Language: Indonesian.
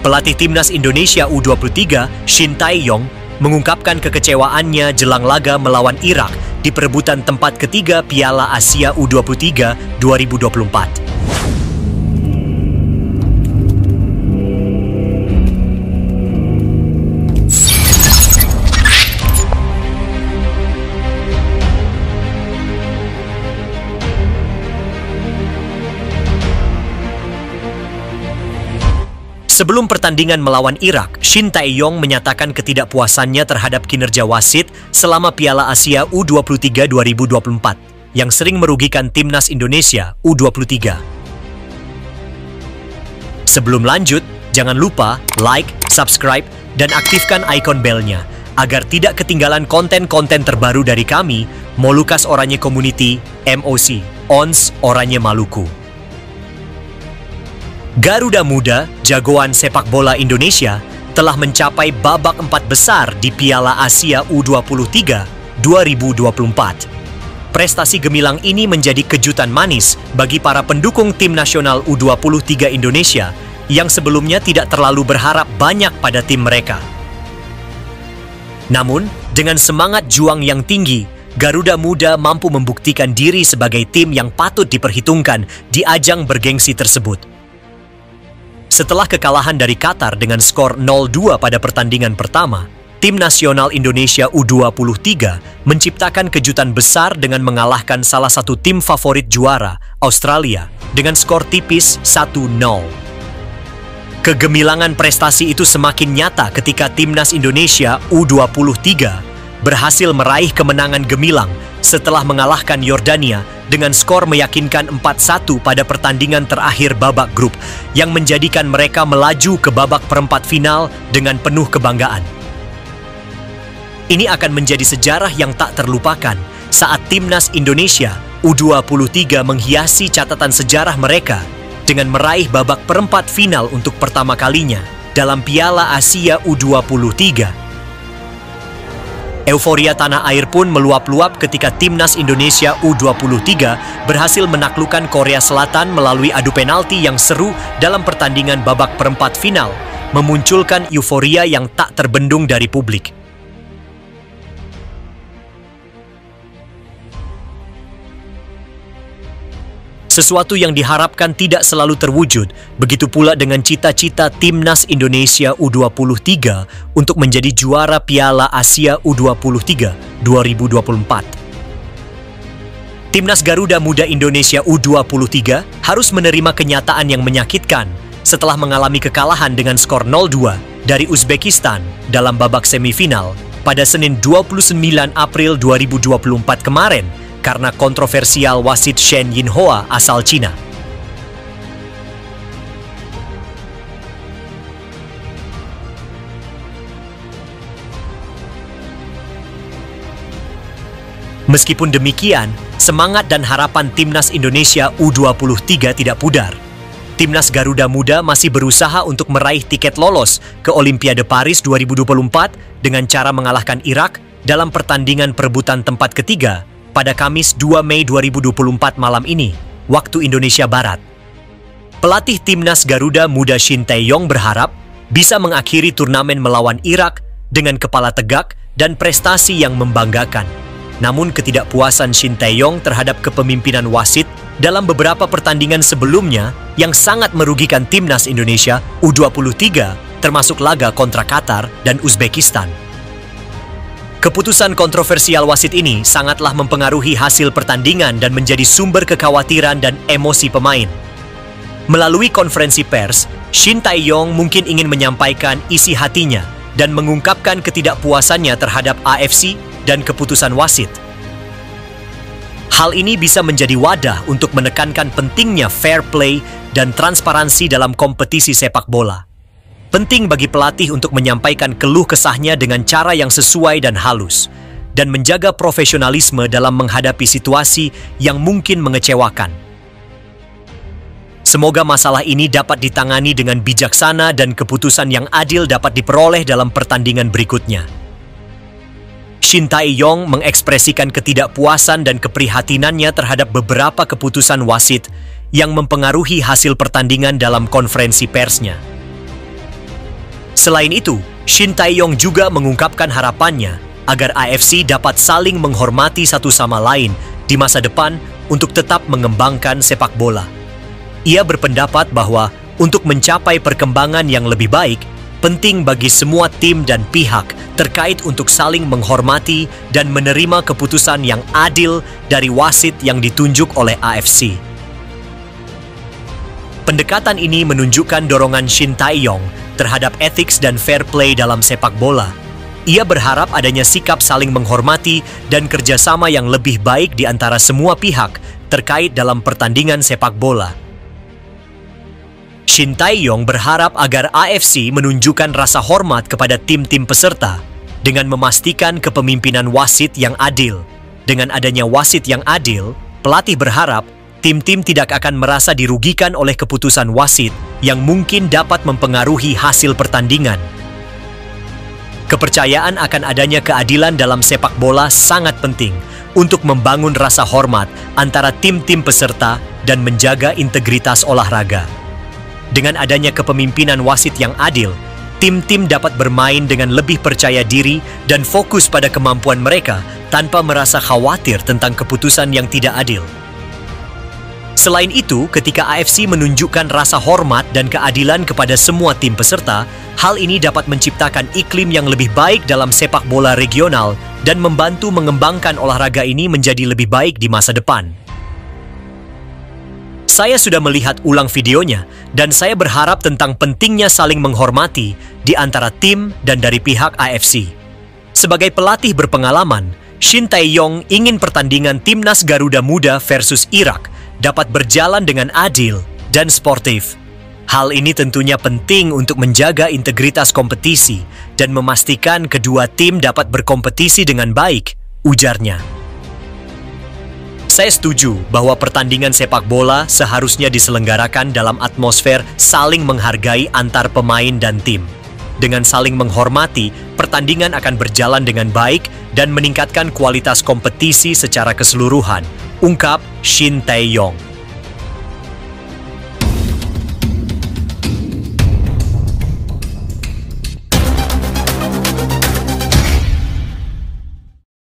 Pelatih Timnas Indonesia U23, Shin Tae-yong, mengungkapkan kekecewaannya jelang laga melawan Irak di perebutan tempat ketiga Piala Asia U23 2024. Sebelum pertandingan melawan Irak, Shin Tae-yong menyatakan ketidakpuasannya terhadap kinerja wasit selama Piala Asia U23 2024 yang sering merugikan Timnas Indonesia U23. Sebelum lanjut, jangan lupa like, subscribe, dan aktifkan ikon belnya agar tidak ketinggalan konten-konten terbaru dari kami, Molucas Oranye Community, MOC, ONS Oranye Maluku. Garuda Muda, jagoan sepak bola Indonesia, telah mencapai babak 4 besar di Piala Asia U23 2024. Prestasi gemilang ini menjadi kejutan manis bagi para pendukung tim nasional U23 Indonesia yang sebelumnya tidak terlalu berharap banyak pada tim mereka. Namun, dengan semangat juang yang tinggi, Garuda Muda mampu membuktikan diri sebagai tim yang patut diperhitungkan di ajang bergengsi tersebut. Setelah kekalahan dari Qatar dengan skor 0-2 pada pertandingan pertama, tim nasional Indonesia U23 menciptakan kejutan besar dengan mengalahkan salah satu tim favorit juara, Australia, dengan skor tipis 1-0. Kegemilangan prestasi itu semakin nyata ketika Timnas Indonesia U23 berhasil meraih kemenangan gemilang setelah mengalahkan Yordania dengan skor meyakinkan 4-1 pada pertandingan terakhir babak grup yang menjadikan mereka melaju ke babak perempat final dengan penuh kebanggaan. Ini akan menjadi sejarah yang tak terlupakan saat Timnas Indonesia U23 menghiasi catatan sejarah mereka dengan meraih babak perempat final untuk pertama kalinya dalam Piala Asia U23. Euforia tanah air pun meluap-luap ketika Timnas Indonesia U23 berhasil menaklukkan Korea Selatan melalui adu penalti yang seru dalam pertandingan babak perempat final, memunculkan euforia yang tak terbendung dari publik. Sesuatu yang diharapkan tidak selalu terwujud, begitu pula dengan cita-cita Timnas Indonesia U23 untuk menjadi juara Piala Asia U23 2024. Timnas Garuda Muda Indonesia U23 harus menerima kenyataan yang menyakitkan setelah mengalami kekalahan dengan skor 0-2 dari Uzbekistan dalam babak semifinal pada Senin 29 April 2024 kemarin, karena kontroversial wasit Shen Yinhua asal Cina. Meskipun demikian, semangat dan harapan Timnas Indonesia U23 tidak pudar. Timnas Garuda Muda masih berusaha untuk meraih tiket lolos ke Olimpiade Paris 2024 dengan cara mengalahkan Irak dalam pertandingan perebutan tempat ketiga pada Kamis 2 Mei 2024 malam ini, waktu Indonesia Barat. Pelatih Timnas Garuda Muda Shin Tae-yong berharap bisa mengakhiri turnamen melawan Irak dengan kepala tegak dan prestasi yang membanggakan. Namun ketidakpuasan Shin Tae-yong terhadap kepemimpinan wasit dalam beberapa pertandingan sebelumnya yang sangat merugikan Timnas Indonesia U23, termasuk laga kontra Qatar dan Uzbekistan. Keputusan kontroversial wasit ini sangatlah mempengaruhi hasil pertandingan dan menjadi sumber kekhawatiran dan emosi pemain. Melalui konferensi pers, Shin Tae-yong mungkin ingin menyampaikan isi hatinya dan mengungkapkan ketidakpuasannya terhadap AFC dan keputusan wasit. Hal ini bisa menjadi wadah untuk menekankan pentingnya fair play dan transparansi dalam kompetisi sepak bola. Penting bagi pelatih untuk menyampaikan keluh kesahnya dengan cara yang sesuai dan halus, dan menjaga profesionalisme dalam menghadapi situasi yang mungkin mengecewakan. Semoga masalah ini dapat ditangani dengan bijaksana dan keputusan yang adil dapat diperoleh dalam pertandingan berikutnya. Shin Tae-yong mengekspresikan ketidakpuasan dan keprihatinannya terhadap beberapa keputusan wasit yang mempengaruhi hasil pertandingan dalam konferensi persnya. Selain itu, Shin Tae-yong juga mengungkapkan harapannya agar AFC dapat saling menghormati satu sama lain di masa depan untuk tetap mengembangkan sepak bola. Ia berpendapat bahwa untuk mencapai perkembangan yang lebih baik, penting bagi semua tim dan pihak terkait untuk saling menghormati dan menerima keputusan yang adil dari wasit yang ditunjuk oleh AFC. Pendekatan ini menunjukkan dorongan Shin Tae-yong terhadap ethics dan fair play dalam sepak bola. Ia berharap adanya sikap saling menghormati dan kerjasama yang lebih baik di antara semua pihak terkait dalam pertandingan sepak bola. Shin Tae-yong berharap agar AFC menunjukkan rasa hormat kepada tim-tim peserta dengan memastikan kepemimpinan wasit yang adil. Dengan adanya wasit yang adil, pelatih berharap tim-tim tidak akan merasa dirugikan oleh keputusan wasit yang mungkin dapat mempengaruhi hasil pertandingan. Kepercayaan akan adanya keadilan dalam sepak bola sangat penting untuk membangun rasa hormat antara tim-tim peserta dan menjaga integritas olahraga. Dengan adanya kepemimpinan wasit yang adil, tim-tim dapat bermain dengan lebih percaya diri dan fokus pada kemampuan mereka tanpa merasa khawatir tentang keputusan yang tidak adil. Selain itu, ketika AFC menunjukkan rasa hormat dan keadilan kepada semua tim peserta, hal ini dapat menciptakan iklim yang lebih baik dalam sepak bola regional dan membantu mengembangkan olahraga ini menjadi lebih baik di masa depan. Saya sudah melihat ulang videonya dan saya berharap tentang pentingnya saling menghormati di antara tim dan dari pihak AFC. Sebagai pelatih berpengalaman, Shin Tae-yong ingin pertandingan Timnas Garuda Muda versus Irak dapat berjalan dengan adil dan sportif. Hal ini tentunya penting untuk menjaga integritas kompetisi dan memastikan kedua tim dapat berkompetisi dengan baik, ujarnya. Saya setuju bahwa pertandingan sepak bola seharusnya diselenggarakan dalam atmosfer saling menghargai antar pemain dan tim. Dengan saling menghormati, pertandingan akan berjalan dengan baik dan meningkatkan kualitas kompetisi secara keseluruhan, ungkap Shin Tae-yong.